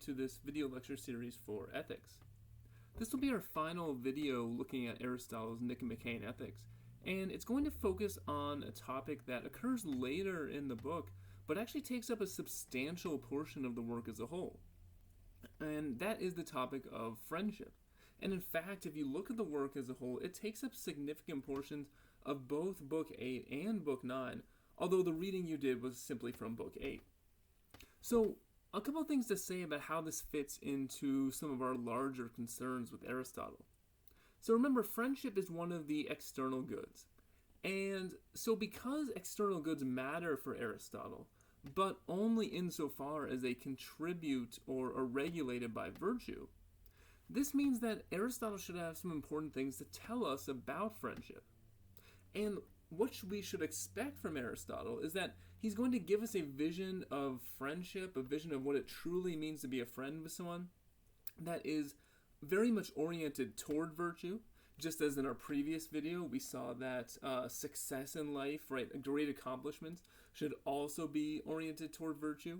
to this video lecture series for ethics. This will be our final video looking at Aristotle's Nicomachean Ethics, and it's going to focus on a topic that occurs later in the book, but actually takes up a substantial portion of the work as a whole. And that is the topic of friendship. And in fact, if you look at the work as a whole, it takes up significant portions of both Book 8 and Book 9, although the reading you did was simply from Book 8. So, a couple of things to say about how this fits into some of our larger concerns with Aristotle. So remember, friendship is one of the external goods. And so because external goods matter for Aristotle, but only insofar as they contribute or are regulated by virtue, this means that Aristotle should have some important things to tell us about friendship. And what we should expect from Aristotle is that he's going to give us a vision of friendship, a vision of what it truly means to be a friend with someone that is very much oriented toward virtue. Just as in our previous video, we saw that success in life, right, great accomplishments, should also be oriented toward virtue.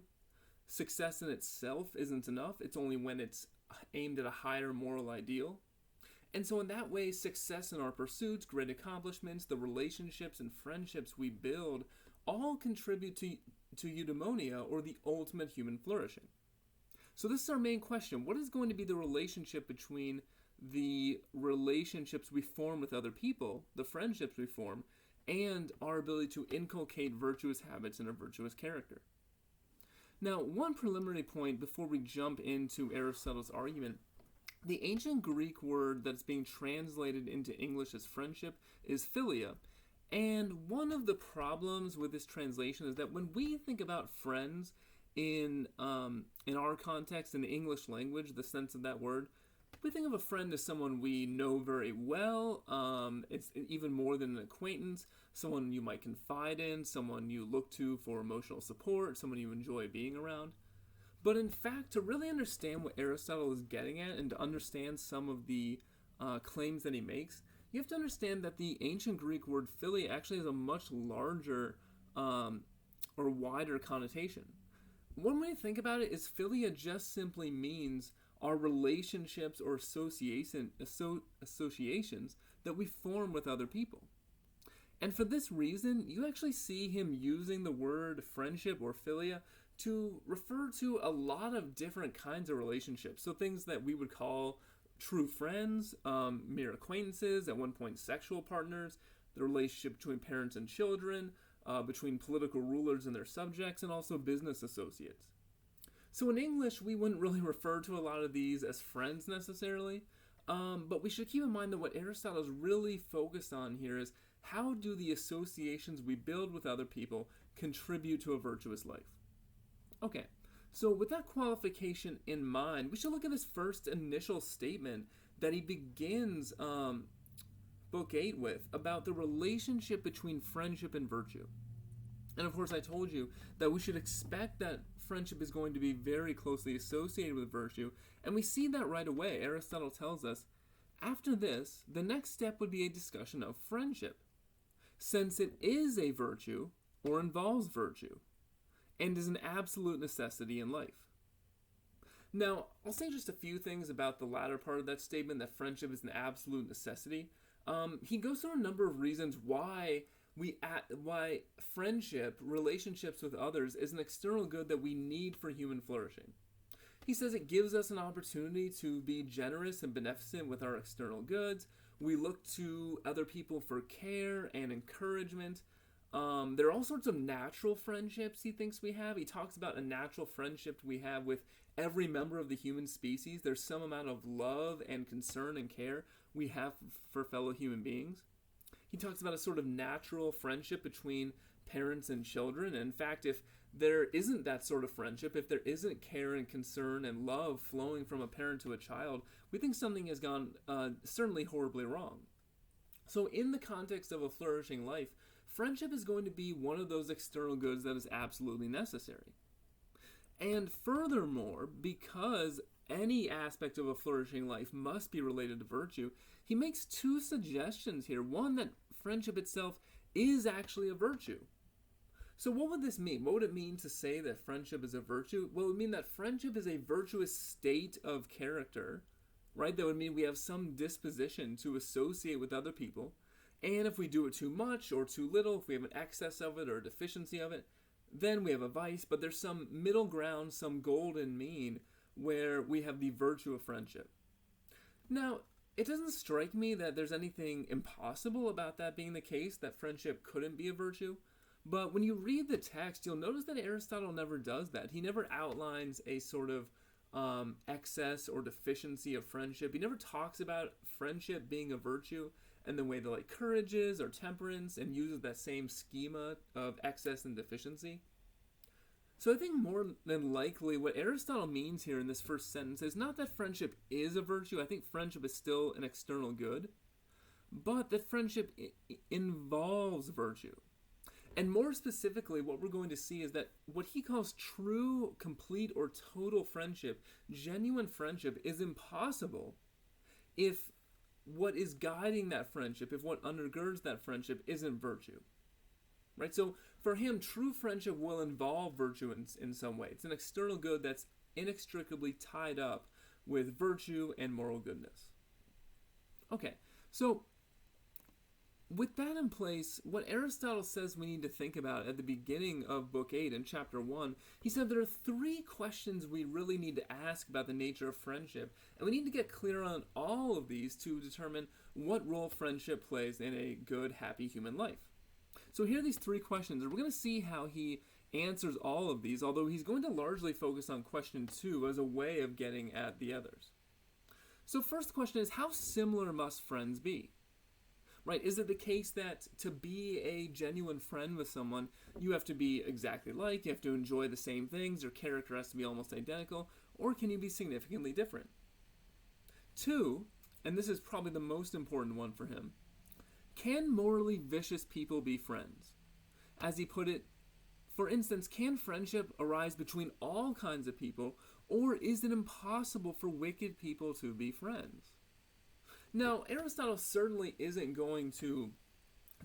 Success in itself isn't enough. It's only when it's aimed at a higher moral ideal. And so in that way, success in our pursuits, great accomplishments, the relationships and friendships we build all contribute to eudaimonia, or the ultimate human flourishing. So this is our main question. What is going to be the relationship between the relationships we form with other people, the friendships we form, and our ability to inculcate virtuous habits and a virtuous character? Now, one preliminary point before we jump into Aristotle's argument: the ancient Greek word that's being translated into English as friendship is philia. And one of the problems with this translation is that when we think about friends in our context, in the English language, the sense of that word, we think of a friend as someone we know very well. It's even more than an acquaintance, someone you might confide in, someone you look to for emotional support, someone you enjoy being around. But in fact, to really understand what Aristotle is getting at and to understand some of the claims that he makes, you have to understand that the ancient Greek word philia actually has a much larger or wider connotation. One way to think about it is philia just simply means our relationships or associations that we form with other people. And for this reason, you actually see him using the word friendship or philia to refer to a lot of different kinds of relationships. So things that we would call true friends, mere acquaintances, at one point sexual partners, the relationship between parents and children, between political rulers and their subjects, and also business associates. So in English, we wouldn't really refer to a lot of these as friends necessarily, but we should keep in mind that what Aristotle is really focused on here is how do the associations we build with other people contribute to a virtuous life. Okay, so with that qualification in mind, we should look at this first initial statement that he begins Book 8 with about the relationship between friendship and virtue. And of course, I told you that we should expect that friendship is going to be very closely associated with virtue, and we see that right away. Aristotle tells us, after this, the next step would be a discussion of friendship, since it is a virtue or involves virtue, and is an absolute necessity in life. Now, I'll say just a few things about the latter part of that statement, that friendship is an absolute necessity. He goes through a number of reasons why friendship, relationships with others, is an external good that we need for human flourishing. He says it gives us an opportunity to be generous and beneficent with our external goods. We look to other people for care and encouragement. There are all sorts of natural friendships he thinks we have. He talks about a natural friendship we have with every member of the human species. There's some amount of love and concern and care we have for fellow human beings. He talks about a sort of natural friendship between parents and children. And in fact, if there isn't that sort of friendship, if there isn't care and concern and love flowing from a parent to a child, we think something has gone certainly horribly wrong. So in the context of a flourishing life, friendship is going to be one of those external goods that is absolutely necessary. And furthermore, because any aspect of a flourishing life must be related to virtue, he makes two suggestions here. One, that friendship itself is actually a virtue. So what would this mean? What would it mean to say that friendship is a virtue? Well, it would mean that friendship is a virtuous state of character, right? That would mean we have some disposition to associate with other people. And if we do it too much or too little, if we have an excess of it or a deficiency of it, then we have a vice. But there's some middle ground, some golden mean where we have the virtue of friendship. Now, it doesn't strike me that there's anything impossible about that being the case, that friendship couldn't be a virtue. But when you read the text, you'll notice that Aristotle never does that. He never outlines a sort of excess or deficiency of friendship. He never talks about friendship being a virtue in the way that like courage is or temperance, and uses that same schema of excess and deficiency. So I think more than likely what Aristotle means here in this first sentence is not that friendship is a virtue. I think friendship is still an external good, but that friendship involves virtue. And more specifically, what we're going to see is that what he calls true, complete, or total friendship, genuine friendship, is impossible if what is guiding that friendship, if what undergirds that friendship isn't virtue. Right? So for him, true friendship will involve virtue in some way. It's an external good that's inextricably tied up with virtue and moral goodness. Okay, so with that in place, what Aristotle says we need to think about at the beginning of Book 8 in Chapter 1, he said there are 3 questions we really need to ask about the nature of friendship, and we need to get clear on all of these to determine what role friendship plays in a good, happy human life. So here are these 3 questions, and we're going to see how he answers all of these, although he's going to largely focus on question 2 as a way of getting at the others. So first question is, how similar must friends be? Right? Is it the case that to be a genuine friend with someone, you have to be exactly like, you have to enjoy the same things, your character has to be almost identical, or can you be significantly different? 2, and this is probably the most important one for him, can morally vicious people be friends? As he put it, for instance, can friendship arise between all kinds of people, or is it impossible for wicked people to be friends? Now, Aristotle certainly isn't going to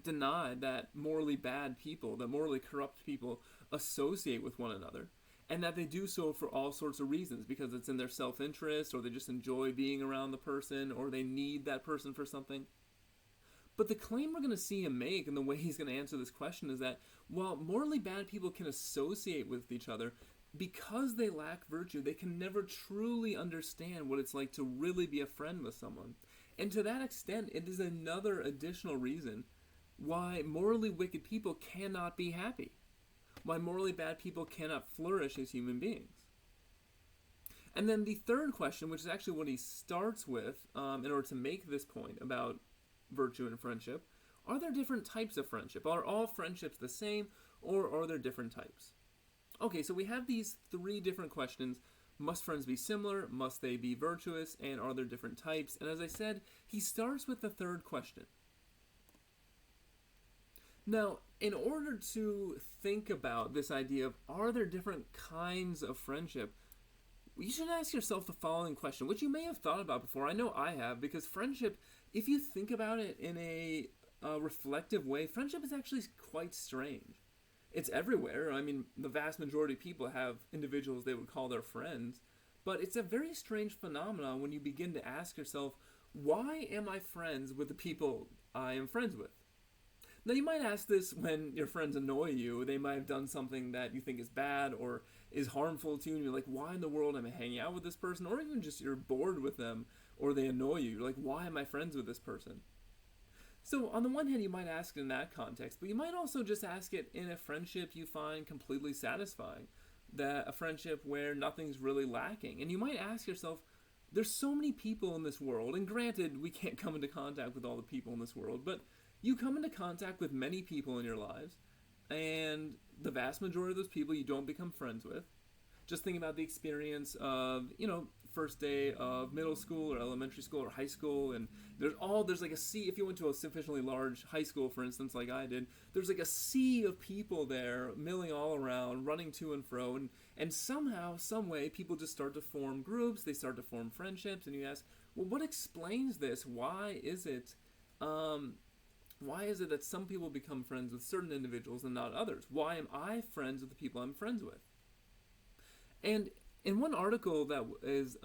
deny that morally bad people, that morally corrupt people associate with one another, and that they do so for all sorts of reasons, because it's in their self-interest, or they just enjoy being around the person, or they need that person for something. But the claim we're going to see him make, and the way he's going to answer this question, is that while morally bad people can associate with each other, because they lack virtue, they can never truly understand what it's like to really be a friend with someone. And to that extent, it is another additional reason why morally wicked people cannot be happy, why morally bad people cannot flourish as human beings. And then the third question, which is actually what he starts with in order to make this point about virtue and friendship, are there different types of friendship? Are all friendships the same, or are there different types? Okay, so we have these 3 different questions. Must friends be similar? Must they be virtuous? And are there different types? And as I said, he starts with the third question. Now, in order to think about this idea of are there different kinds of friendship, you should ask yourself the following question, which you may have thought about before. I know I have, because friendship, if you think about it in a reflective way, friendship is actually quite strange. It's everywhere. I mean, the vast majority of people have individuals they would call their friends, but it's a very strange phenomenon when you begin to ask yourself, why am I friends with the people I am friends with? Now, you might ask this when your friends annoy you. They might have done something that you think is bad or is harmful to you, and you're like, why in the world am I hanging out with this person? Or even just you're bored with them, or they annoy you. You're like, why am I friends with this person? So on the one hand, you might ask it in that context, but you might also just ask it in a friendship you find completely satisfying, that a friendship where nothing's really lacking. And you might ask yourself, there's so many people in this world, and granted, we can't come into contact with all the people in this world, but you come into contact with many people in your lives, and the vast majority of those people you don't become friends with. Just think about the experience of, first day of middle school or elementary school or high school, and there's like a sea. If you went to a sufficiently large high school, for instance, like I did, there's like a sea of people there milling all around, running to and fro, and somehow, some way, people just start to form groups, they start to form friendships, and you ask, well, what explains this? Why is it Why is it that some people become friends with certain individuals and not others? Why am I friends with the people I'm friends with? And in one article that is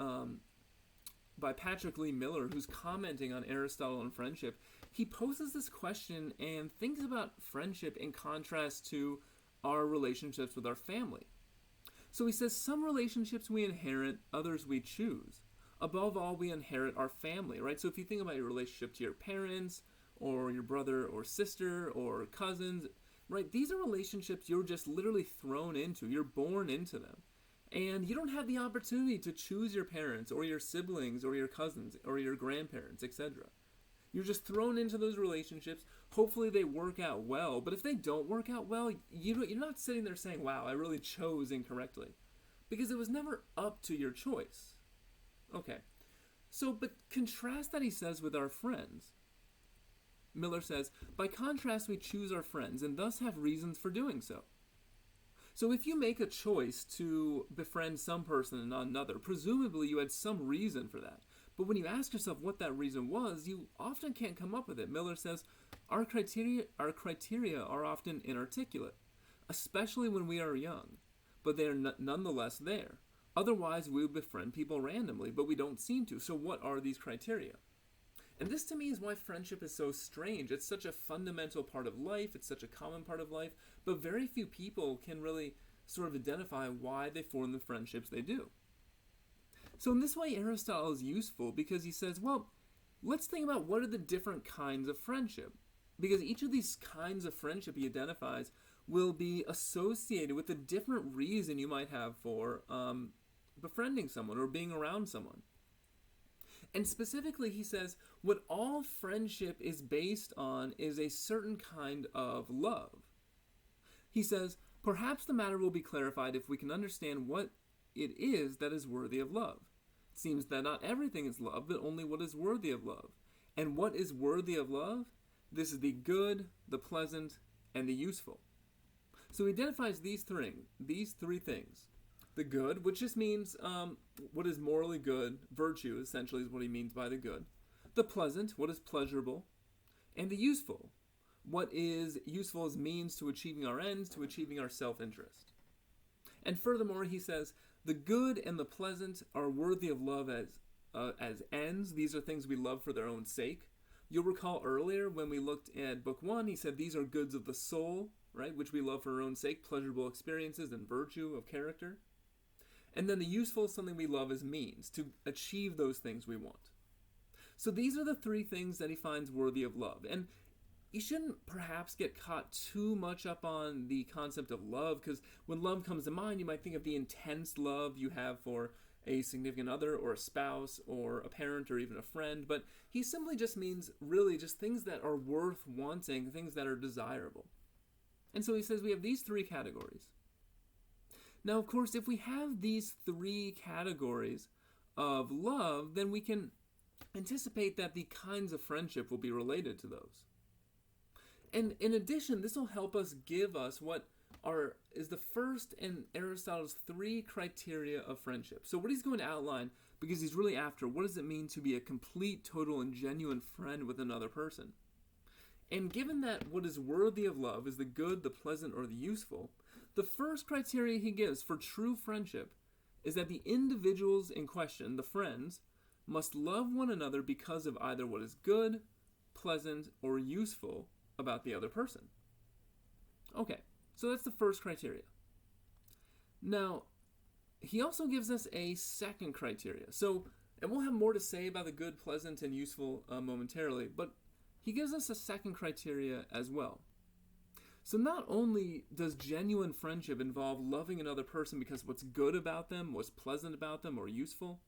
by Patrick Lee Miller, who's commenting on Aristotle and friendship, he poses this question and thinks about friendship in contrast to our relationships with our family. So he says, some relationships we inherit, others we choose. Above all, we inherit our family, right? So if you think about your relationship to your parents, or your brother or sister, or cousins, right? These are relationships you're just literally thrown into. You're born into them. And you don't have the opportunity to choose your parents, or your siblings, or your cousins, or your grandparents, etc. You're just thrown into those relationships. Hopefully they work out well. But if they don't work out well, you're not sitting there saying, wow, I really chose incorrectly. Because it was never up to your choice. Okay. So, but contrast that, he says, with our friends. Miller says, by contrast, we choose our friends and thus have reasons for doing so. So if you make a choice to befriend some person and not another, presumably you had some reason for that. But when you ask yourself what that reason was, you often can't come up with it. Miller says, our criteria are often inarticulate, especially when we are young, but they are nonetheless there. Otherwise, we would befriend people randomly, but we don't seem to. So what are these criteria? And this to me is why friendship is so strange. It's such a fundamental part of life. It's such a common part of life. But very few people can really sort of identify why they form the friendships they do. So in this way, Aristotle is useful because he says, well, let's think about what are the different kinds of friendship. Because each of these kinds of friendship he identifies will be associated with a different reason you might have for befriending someone or being around someone. And specifically, he says, what all friendship is based on is a certain kind of love. He says, perhaps the matter will be clarified if we can understand what it is that is worthy of love. It seems that not everything is love, but only what is worthy of love. And what is worthy of love? This is the good, the pleasant, and the useful. So he identifies these three things. The good, which just means what is morally good, virtue essentially is what he means by the good. The pleasant, what is pleasurable. And the useful, what is useful as means to achieving our ends, to achieving our self-interest. And furthermore, he says, the good and the pleasant are worthy of love as ends. These are things we love for their own sake. You'll recall earlier when we looked at book 1, he said these are goods of the soul, right, which we love for our own sake, pleasurable experiences and virtue of character. And then the useful is something we love as means to achieve those things we want. So these are the three things that he finds worthy of love. And you shouldn't perhaps get caught too much up on the concept of love, because when love comes to mind, you might think of the intense love you have for a significant other or a spouse or a parent or even a friend. But he simply just means really just things that are worth wanting, things that are desirable. And so he says we have these three categories. Now, of course, if we have these three categories of love, then we can anticipate that the kinds of friendship will be related to those. And in addition, this will help us give us what is the first in Aristotle's three criteria of friendship. So what he's going to outline, because he's really after, what does it mean to be a complete, total, and genuine friend with another person? And given that what is worthy of love is the good, the pleasant, or the useful, the first criteria he gives for true friendship is that the individuals in question, the friends, must love one another because of either what is good, pleasant, or useful about the other person. Okay, so that's the first criteria. Now, he also gives us a second criteria. So, and we'll have more to say about the good, pleasant, and useful momentarily, but he gives us a second criteria as well. So not only does genuine friendship involve loving another person because what's good about them, what's pleasant about them, or useful,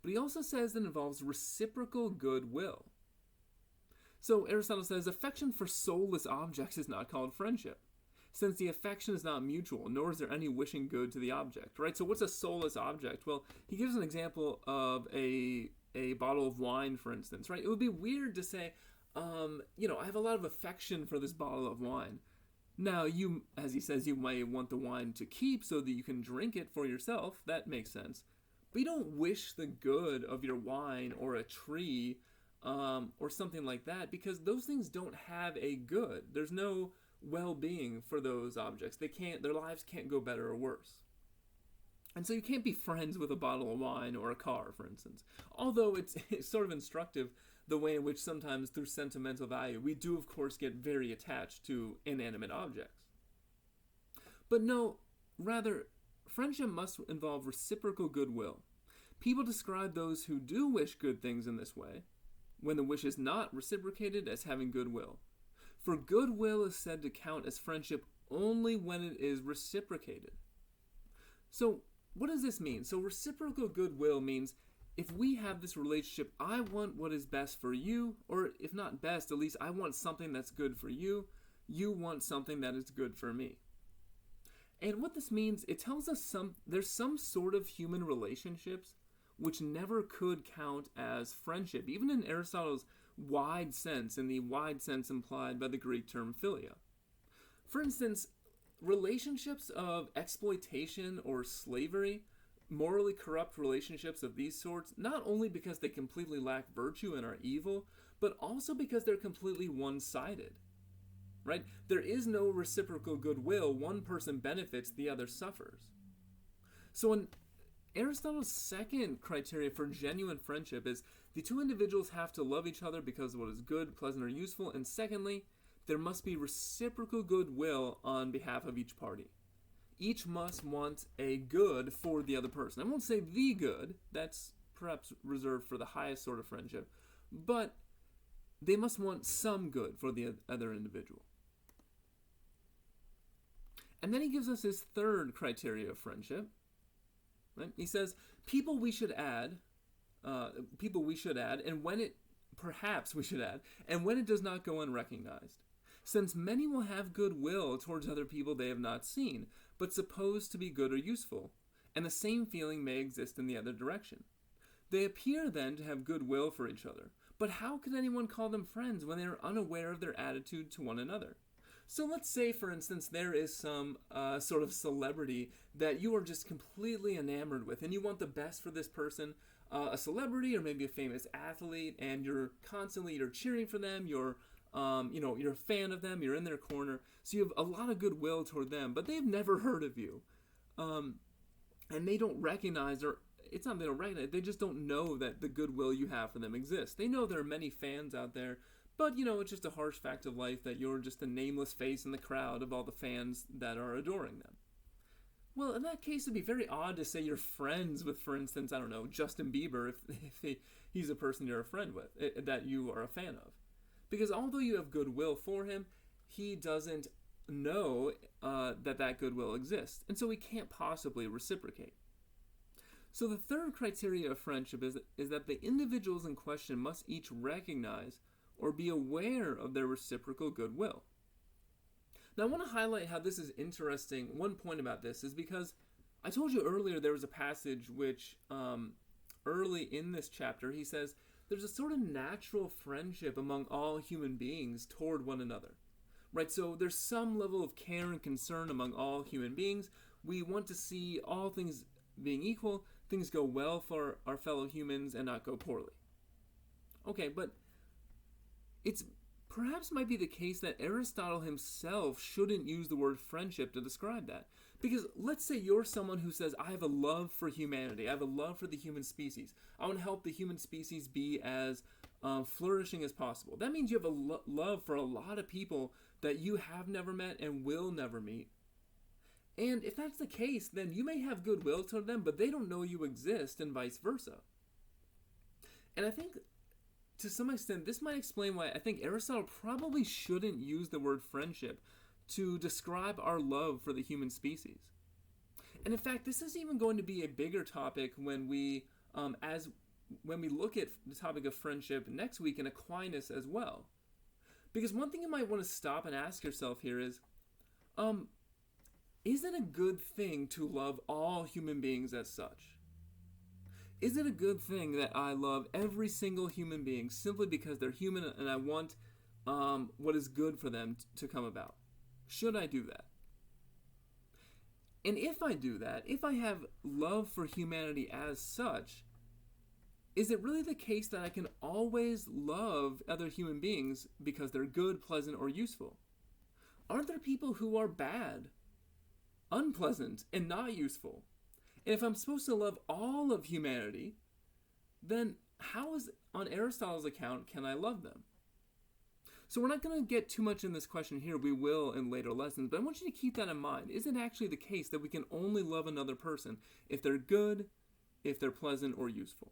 but he also says that it involves reciprocal goodwill. So Aristotle says affection for soulless objects is not called friendship, since the affection is not mutual, nor is there any wishing good to the object, right? So what's a soulless object? Well, he gives an example of a bottle of wine, for instance, right? It would be weird to say, I have a lot of affection for this bottle of wine. Now, you, as he says, you might want the wine to keep so that you can drink it for yourself. That makes sense. But you don't wish the good of your wine or a tree or something like that, because those things don't have a good. There's no well-being for those objects. Their lives can't go better or worse. And so you can't be friends with a bottle of wine or a car, for instance. Although it's sort of instructive the way in which sometimes through sentimental value, we do of course get very attached to inanimate objects. But no, rather, friendship must involve reciprocal goodwill. People describe those who do wish good things in this way, when the wish is not reciprocated, as having goodwill. For goodwill is said to count as friendship only when it is reciprocated. So, what does this mean? So reciprocal goodwill means if we have this relationship, I want what is best for you, or if not best, at least I want something that's good for you. You want something that is good for me. And what this means, it tells us there's some sort of human relationships which never could count as friendship, even in Aristotle's wide sense, in the wide sense implied by the Greek term philia. For instance, relationships of exploitation or slavery, morally corrupt relationships of these sorts, not only because they completely lack virtue and are evil, but also because they're completely one-sided. Right? There is no reciprocal goodwill. One person benefits, the other suffers. So in Aristotle's second criteria for genuine friendship is the two individuals have to love each other because of what is good, pleasant, or useful. And secondly, there must be reciprocal goodwill on behalf of each party. Each must want a good for the other person. I won't say the good. That's perhaps reserved for the highest sort of friendship. But they must want some good for the other individual. And then he gives us his third criteria of friendship. Right? He says, people we should add, and when it, perhaps we should add, and when it does not go unrecognized. Since many will have goodwill towards other people they have not seen, but supposed to be good or useful, and the same feeling may exist in the other direction. They appear then to have goodwill for each other, but how could anyone call them friends when they are unaware of their attitude to one another? So let's say, for instance, there is some sort of celebrity that you are just completely enamored with, and you want the best for this person, a celebrity or maybe a famous athlete, and you're cheering for them, you're a fan of them, you're in their corner, so you have a lot of goodwill toward them, but they've never heard of you, and they don't recognize, or it's not they don't recognize, they just don't know that the goodwill you have for them exists. They know there are many fans out there, but, it's just a harsh fact of life that you're just a nameless face in the crowd of all the fans that are adoring them. Well, in that case, it'd be very odd to say you're friends with, for instance, I don't know, Justin Bieber, if he's a person you're a friend with, that you are a fan of. Because although you have goodwill for him, he doesn't know that goodwill exists. And so he can't possibly reciprocate. So the third criteria of friendship is that the individuals in question must each recognize or be aware of their reciprocal goodwill. Now, I want to highlight how this is interesting. One point about this is because I told you earlier there was a passage which, early in this chapter, he says there's a sort of natural friendship among all human beings toward one another. Right? So there's some level of care and concern among all human beings. We want to see all things being equal, things go well for our fellow humans and not go poorly. Okay, but it's perhaps might be the case that Aristotle himself shouldn't use the word friendship to describe that. Because let's say you're someone who says, I have a love for humanity. I have a love for the human species. I want to help the human species be as flourishing as possible. That means you have a love for a lot of people that you have never met and will never meet. And if that's the case, then you may have goodwill toward them, but they don't know you exist, and vice versa. And I think to some extent, this might explain why I think Aristotle probably shouldn't use the word friendship to describe our love for the human species. And in fact, this is even going to be a bigger topic when we look at the topic of friendship next week in Aquinas as well. Because one thing you might want to stop and ask yourself here is it a good thing to love all human beings as such? Is it a good thing that I love every single human being simply because they're human and I want what is good for them to come about? Should I do that? And if I do that, if I have love for humanity as such, is it really the case that I can always love other human beings because they're good, pleasant, or useful? Aren't there people who are bad, unpleasant, and not useful? And if I'm supposed to love all of humanity, then how is, on Aristotle's account, can I love them? So we're not going to get too much in this question here. We will in later lessons, but I want you to keep that in mind. Is it actually the case that we can only love another person if they're good, if they're pleasant, or useful?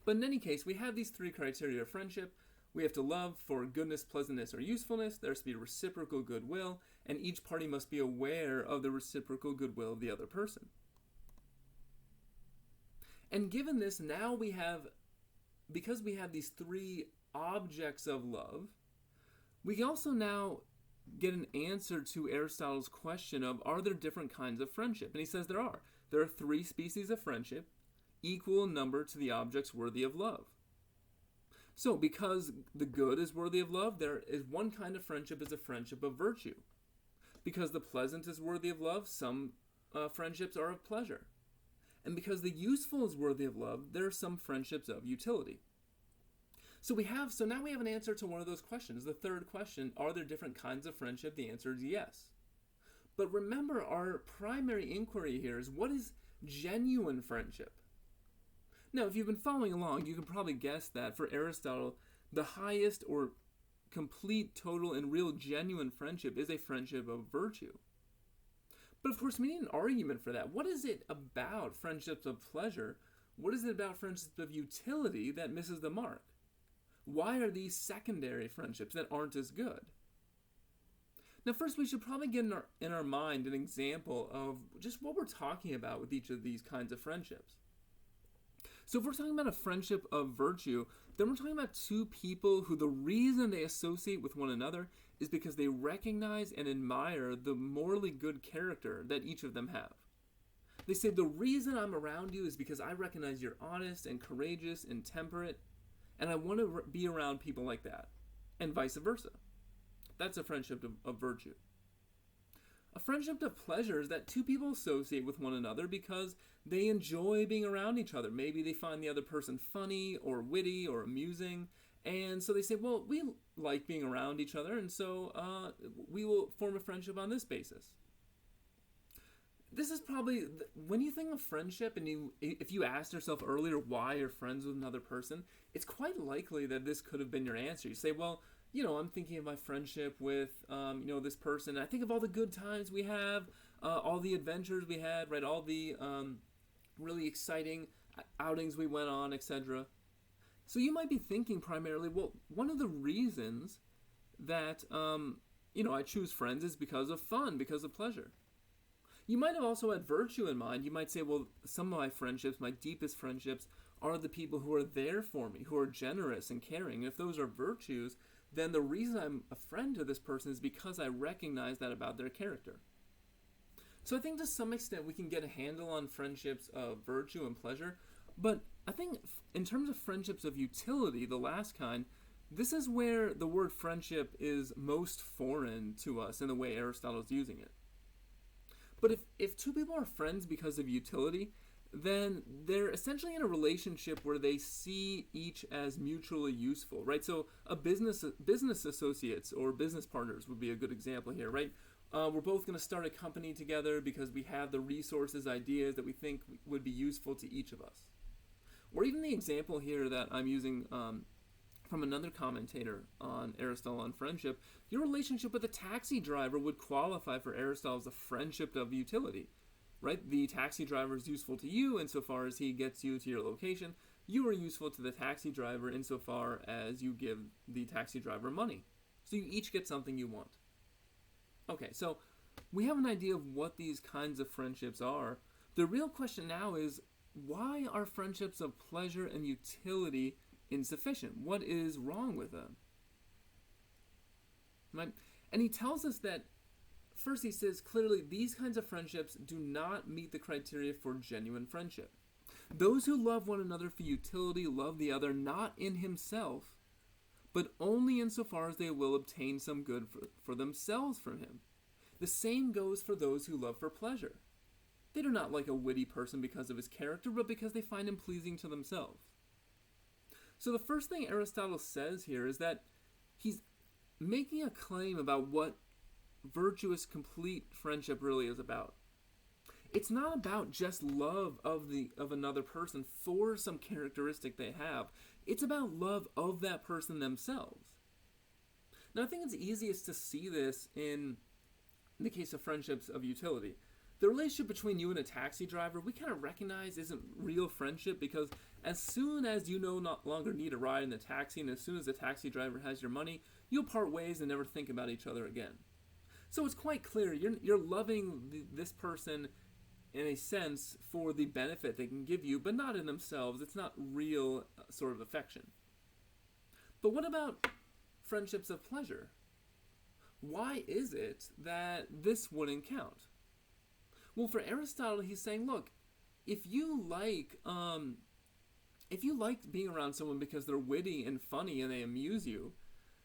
But in any case, we have these three criteria of friendship. We have to love for goodness, pleasantness, or usefulness. There has to be reciprocal goodwill, and each party must be aware of the reciprocal goodwill of the other person. And given this, now we have, because we have these three objects of love, we can also now get an answer to Aristotle's question of, are there different kinds of friendship? And he says there are. There are three species of friendship, equal in number to the objects worthy of love. So because the good is worthy of love, there is one kind of friendship is a friendship of virtue. Because the pleasant is worthy of love, some friendships are of pleasure. And because the useful is worthy of love, there are some friendships of utility. So now we have an answer to one of those questions. The third question, are there different kinds of friendship? The answer is yes. But remember, our primary inquiry here is, what is genuine friendship? Now, if you've been following along, you can probably guess that for Aristotle, the highest or complete, total, and real genuine friendship is a friendship of virtue. But of course, we need an argument for that. What is it about friendships of pleasure? What is it about friendships of utility that misses the mark? Why are these secondary friendships that aren't as good? Now, first, we should probably get in our mind an example of just what we're talking about with each of these kinds of friendships. So if we're talking about a friendship of virtue, then we're talking about two people who the reason they associate with one another is because they recognize and admire the morally good character that each of them have. They say, the reason I'm around you is because I recognize you're honest and courageous and temperate, and I want to be around people like that, and vice versa. That's a friendship of virtue. A friendship of pleasure is that two people associate with one another because they enjoy being around each other. Maybe they find the other person funny or witty or amusing, and so they say, well, we like being around each other, and so we will form a friendship on this basis. This is probably, when you think of friendship, and if you asked yourself earlier why you're friends with another person, it's quite likely that this could have been your answer. You say, well, I'm thinking of my friendship with, this person. I think of all the good times we have, all the adventures we had, right? All the really exciting outings we went on, etc. So you might be thinking primarily, well, one of the reasons that, I choose friends is because of fun, because of pleasure. You might have also had virtue in mind. You might say, well, some of my friendships, my deepest friendships, are the people who are there for me, who are generous and caring. If those are virtues, then the reason I'm a friend to this person is because I recognize that about their character. So I think to some extent we can get a handle on friendships of virtue and pleasure, but I think in terms of friendships of utility, the last kind, this is where the word friendship is most foreign to us in the way Aristotle's using it. But if two people are friends because of utility, then they're essentially in a relationship where they see each as mutually useful, right? So a business associates or business partners would be a good example here, right? We're both going to start a company together because we have the resources, ideas that we think would be useful to each of us. Or even the example here that I'm using from another commentator on Aristotle on friendship, your relationship with a taxi driver would qualify for Aristotle as a friendship of utility, right? The taxi driver is useful to you insofar as he gets you to your location. You are useful to the taxi driver insofar as you give the taxi driver money. So you each get something you want. Okay, so we have an idea of what these kinds of friendships are. The real question now is, why are friendships of pleasure and utility insufficient? What is wrong with them? Right? And he tells us that, first he says clearly these kinds of friendships do not meet the criteria for genuine friendship. Those who love one another for utility love the other not in himself, but only insofar as they will obtain some good for themselves from him. The same goes for those who love for pleasure. They do not like a witty person because of his character, but because they find him pleasing to themselves. So the first thing Aristotle says here is that he's making a claim about what virtuous, complete friendship really is about. It's not about just love of another person for some characteristic they have. It's about love of that person themselves. Now, I think it's easiest to see this in the case of friendships of utility. The relationship between you and a taxi driver, we kind of recognize isn't real friendship, because as soon as you no longer need a ride in the taxi, and as soon as the taxi driver has your money, you'll part ways and never think about each other again. So it's quite clear you're loving this person in a sense for the benefit they can give you, but not in themselves. It's not real sort of affection. But what about friendships of pleasure? Why is it that this wouldn't count? Well, for Aristotle, he's saying, look, if you like being around someone because they're witty and funny and they amuse you,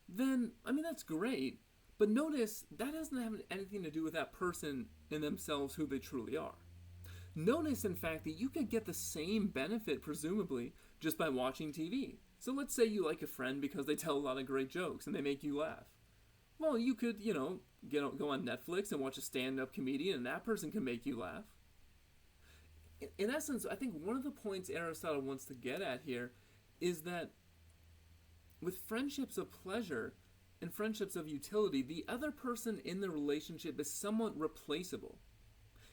then, that's great. But notice, that doesn't have anything to do with that person in themselves, who they truly are. Notice, in fact, that you could get the same benefit, presumably, just by watching TV. So let's say you like a friend because they tell a lot of great jokes and they make you laugh. Well, you could, go on Netflix and watch a stand-up comedian, and that person can make you laugh. In essence, I think one of the points Aristotle wants to get at here is that with friendships of pleasure and friendships of utility, the other person in the relationship is somewhat replaceable.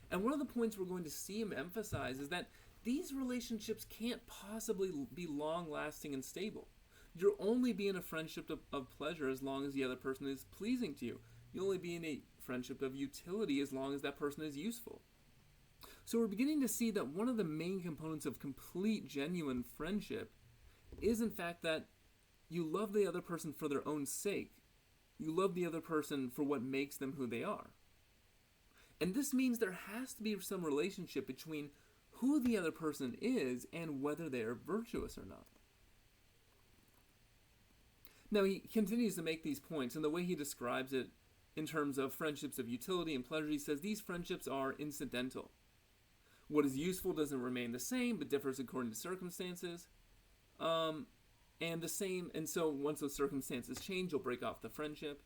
And one of the points we're going to see him emphasize is that these relationships can't possibly be long-lasting and stable. You'll only be in a friendship of pleasure as long as the other person is pleasing to you. You'll only be in a friendship of utility as long as that person is useful. So we're beginning to see that one of the main components of complete, genuine friendship is, in fact, that you love the other person for their own sake. You love the other person for what makes them who they are. And this means there has to be some relationship between who the other person is and whether they are virtuous or not. Now, he continues to make these points, and the way he describes it in terms of friendships of utility and pleasure, he says these friendships are incidental. What is useful doesn't remain the same, but differs according to circumstances. And so once those circumstances change, you'll break off the friendship.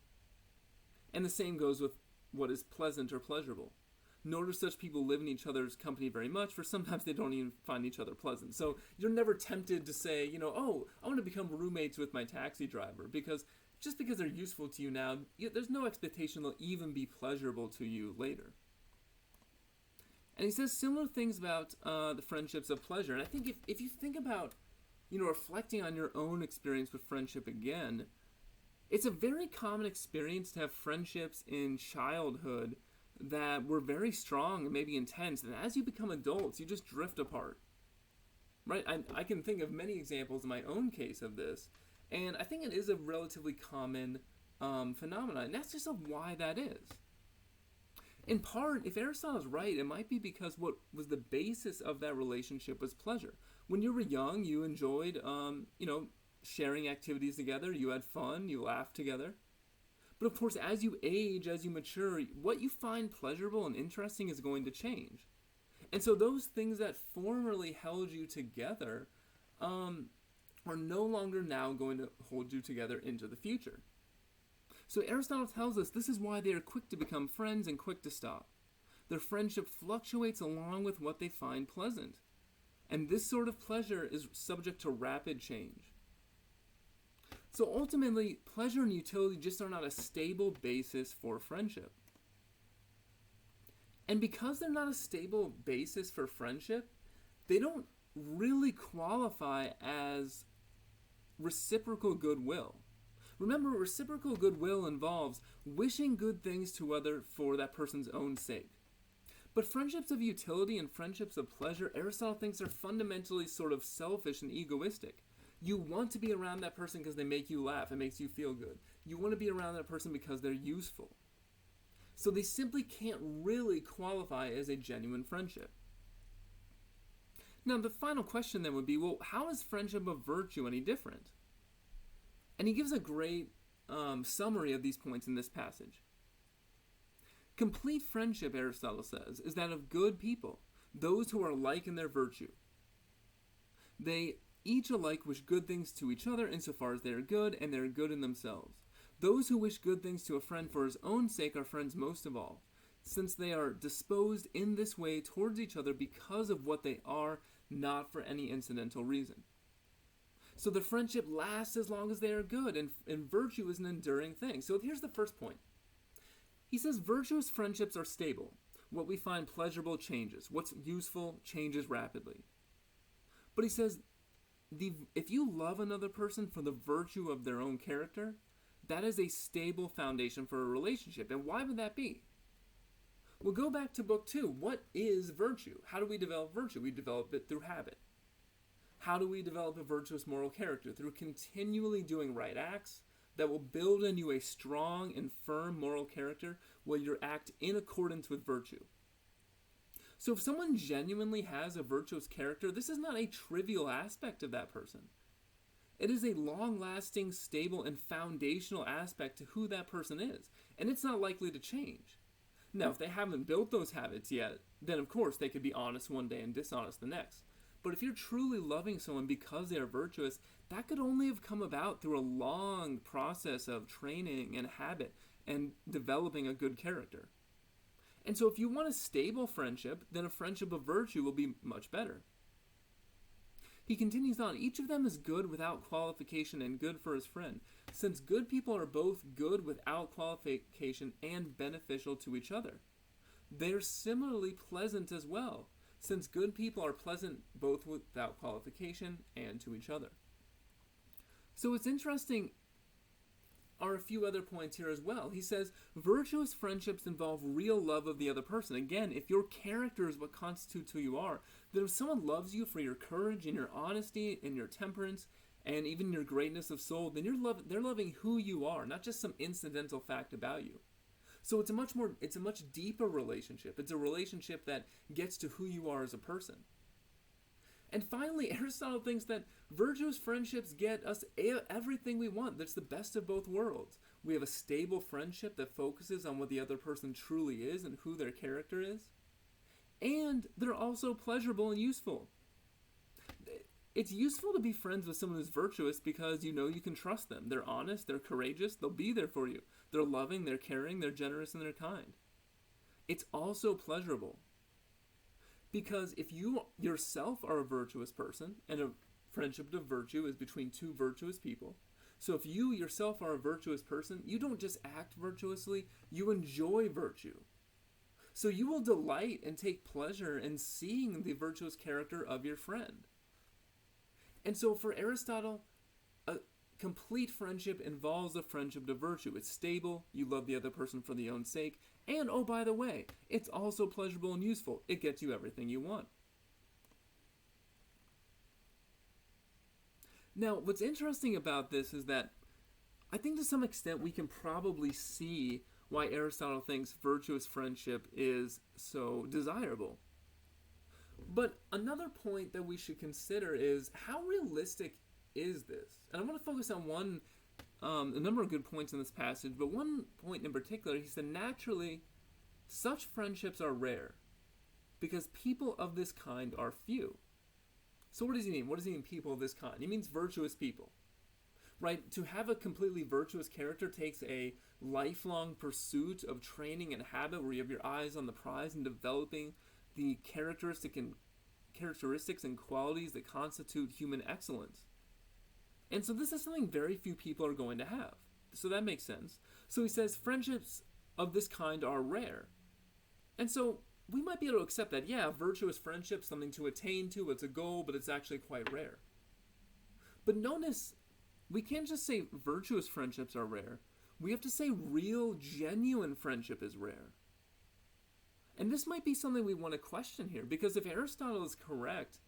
And the same goes with what is pleasant or pleasurable. Nor do such people live in each other's company very much, for sometimes they don't even find each other pleasant. So you're never tempted to say, oh, I want to become roommates with my taxi driver, because just because they're useful to you now, there's no expectation they'll even be pleasurable to you later. And he says similar things about the friendships of pleasure. And I think if you think about, reflecting on your own experience with friendship again, it's a very common experience to have friendships in childhood that were very strong and maybe intense, and as you become adults, you just drift apart. Right? I can think of many examples in my own case of this, and I think it is a relatively common phenomenon, and that's just why that is. In part, if Aristotle's right, it might be because what was the basis of that relationship was pleasure. When you were young, you enjoyed, sharing activities together, you had fun, you laughed together. But of course, as you age, as you mature, what you find pleasurable and interesting is going to change. And so those things that formerly held you together are no longer now going to hold you together into the future. So Aristotle tells us this is why they are quick to become friends and quick to stop. Their friendship fluctuates along with what they find pleasant. And this sort of pleasure is subject to rapid change. So ultimately, pleasure and utility just are not a stable basis for friendship. And because they're not a stable basis for friendship, they don't really qualify as reciprocal goodwill. Remember, reciprocal goodwill involves wishing good things to other for that person's own sake. But friendships of utility and friendships of pleasure, Aristotle thinks are fundamentally sort of selfish and egoistic. You want to be around that person because they make you laugh, it makes you feel good. You want to be around that person because they're useful. So they simply can't really qualify as a genuine friendship. Now, the final question then would be, well, how is friendship of virtue any different? And he gives a great summary of these points in this passage. Complete friendship, Aristotle says, is that of good people, those who are alike in their virtue. They each alike wish good things to each other insofar as they are good, and they are good in themselves. Those who wish good things to a friend for his own sake are friends most of all, since they are disposed in this way towards each other because of what they are, not for any incidental reason. So the friendship lasts as long as they are good, and virtue is an enduring thing. So here's the first point. He says virtuous friendships are stable. What we find pleasurable changes. What's useful changes rapidly. But he says, if you love another person for the virtue of their own character, that is a stable foundation for a relationship. And why would that be? We'll go back to book 2. What is virtue? How do we develop virtue? We develop it through habit. How do we develop a virtuous moral character? Through continually doing right acts that will build in you a strong and firm moral character where you act in accordance with virtue. So if someone genuinely has a virtuous character, this is not a trivial aspect of that person. It is a long-lasting, stable, and foundational aspect to who that person is, and it's not likely to change. Now, if they haven't built those habits yet, then of course they could be honest one day and dishonest the next. But if you're truly loving someone because they are virtuous, that could only have come about through a long process of training and habit and developing a good character. And so if you want a stable friendship, then a friendship of virtue will be much better. He continues on, each of them is good without qualification and good for his friend, since good people are both good without qualification and beneficial to each other. They are similarly pleasant as well, since good people are pleasant both without qualification and to each other. So what's interesting are a few other points here as well. He says, virtuous friendships involve real love of the other person. Again, if your character is what constitutes who you are, then if someone loves you for your courage and your honesty and your temperance and even your greatness of soul, then they're loving who you are, not just some incidental fact about you. So it's a much deeper relationship. It's a relationship that gets to who you are as a person. And finally, Aristotle thinks that virtuous friendships get us everything we want. That's the best of both worlds. We have a stable friendship that focuses on what the other person truly is and who their character is. And they're also pleasurable and useful. It's useful to be friends with someone who's virtuous because you know you can trust them. They're honest, they're courageous, they'll be there for you. They're loving, they're caring, they're generous, and they're kind. It's also pleasurable. Because if you yourself are a virtuous person, and a friendship of virtue is between two virtuous people, so if you yourself are a virtuous person, you don't just act virtuously, you enjoy virtue. So you will delight and take pleasure in seeing the virtuous character of your friend. And so for Aristotle, a complete friendship involves a friendship of virtue. It's stable, you love the other person for their own sake, and oh, by the way, it's also pleasurable and useful. It gets you everything you want. Now, what's interesting about this is that I think to some extent we can probably see why Aristotle thinks virtuous friendship is so desirable. But another point that we should consider is how realistic is this? And I want to focus on a number of good points in this passage, but one point in particular, he said, naturally, such friendships are rare because people of this kind are few. So what does he mean? What does he mean, people of this kind? He means virtuous people, right? To have a completely virtuous character takes a lifelong pursuit of training and habit where you have your eyes on the prize and developing the characteristics and qualities that constitute human excellence. And so this is something very few people are going to have. So that makes sense. So he says friendships of this kind are rare. And so we might be able to accept that, yeah, virtuous friendship, something to attain to, it's a goal, but it's actually quite rare. But notice, we can't just say virtuous friendships are rare. We have to say real, genuine friendship is rare. And this might be something we want to question here, because if Aristotle is correct,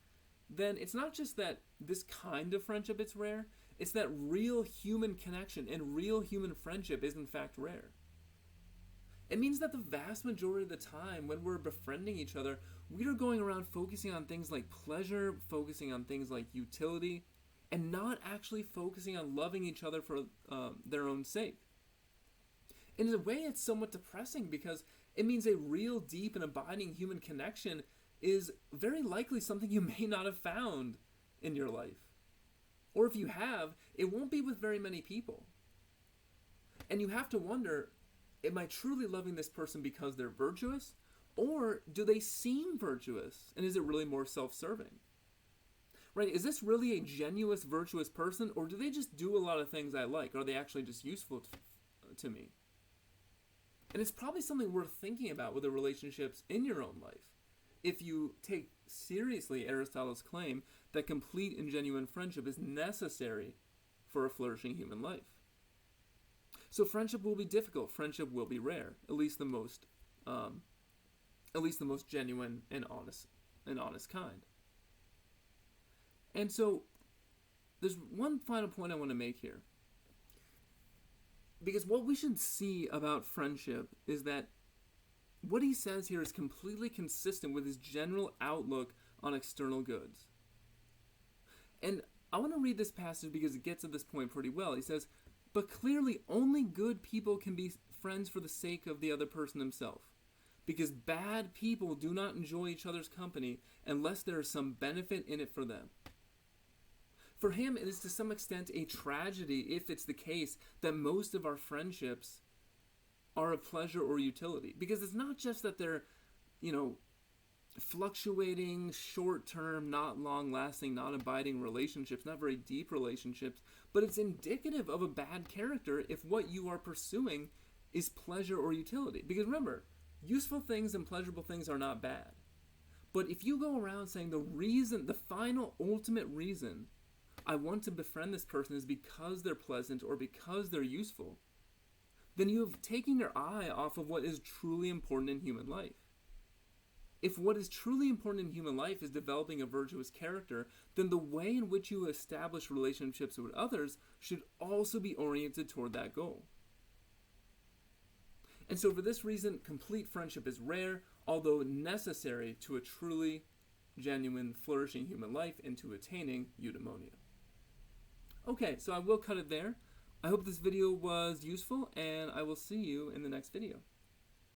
then it's not just that this kind of friendship is rare, it's that real human connection and real human friendship is in fact rare. It means that the vast majority of the time when we're befriending each other, we are going around focusing on things like pleasure, focusing on things like utility, and not actually focusing on loving each other for their own sake. In a way, it's somewhat depressing because It means a real, deep, and abiding human connection is very likely something you may not have found in your life. Or if you have, it won't be with very many people. And you have to wonder, am I truly loving this person because they're virtuous? Or do they seem virtuous? And is it really more self-serving? Right? Is this really a genuine, virtuous person? Or do they just do a lot of things I like? Are they actually just useful to me? And it's probably something worth thinking about with the relationships in your own life. If you take seriously Aristotle's claim that complete and genuine friendship is necessary for a flourishing human life. So friendship will be difficult. Friendship will be rare. At least the most genuine and honest kind. And so there's one final point I want to make here. Because what we should see about friendship is that what he says here is completely consistent with his general outlook on external goods. And I want to read this passage because it gets at this point pretty well. He says, "But clearly only good people can be friends for the sake of the other person himself, because bad people do not enjoy each other's company unless there is some benefit in it for them." For him, it is to some extent a tragedy, if it's the case, that most of our friendships are of pleasure or utility. Because it's not just that they're, fluctuating, short-term, not long-lasting, not abiding relationships, not very deep relationships, but it's indicative of a bad character if what you are pursuing is pleasure or utility. Because remember, useful things and pleasurable things are not bad. But if you go around saying the final, ultimate reason I want to befriend this person is because they're pleasant or because they're useful, then you have taken your eye off of what is truly important in human life. If what is truly important in human life is developing a virtuous character, then the way in which you establish relationships with others should also be oriented toward that goal. And so for this reason, complete friendship is rare, although necessary to a truly genuine, flourishing human life and to attaining eudaimonia. Okay, so I will cut it there. I hope this video was useful, and I will see you in the next video.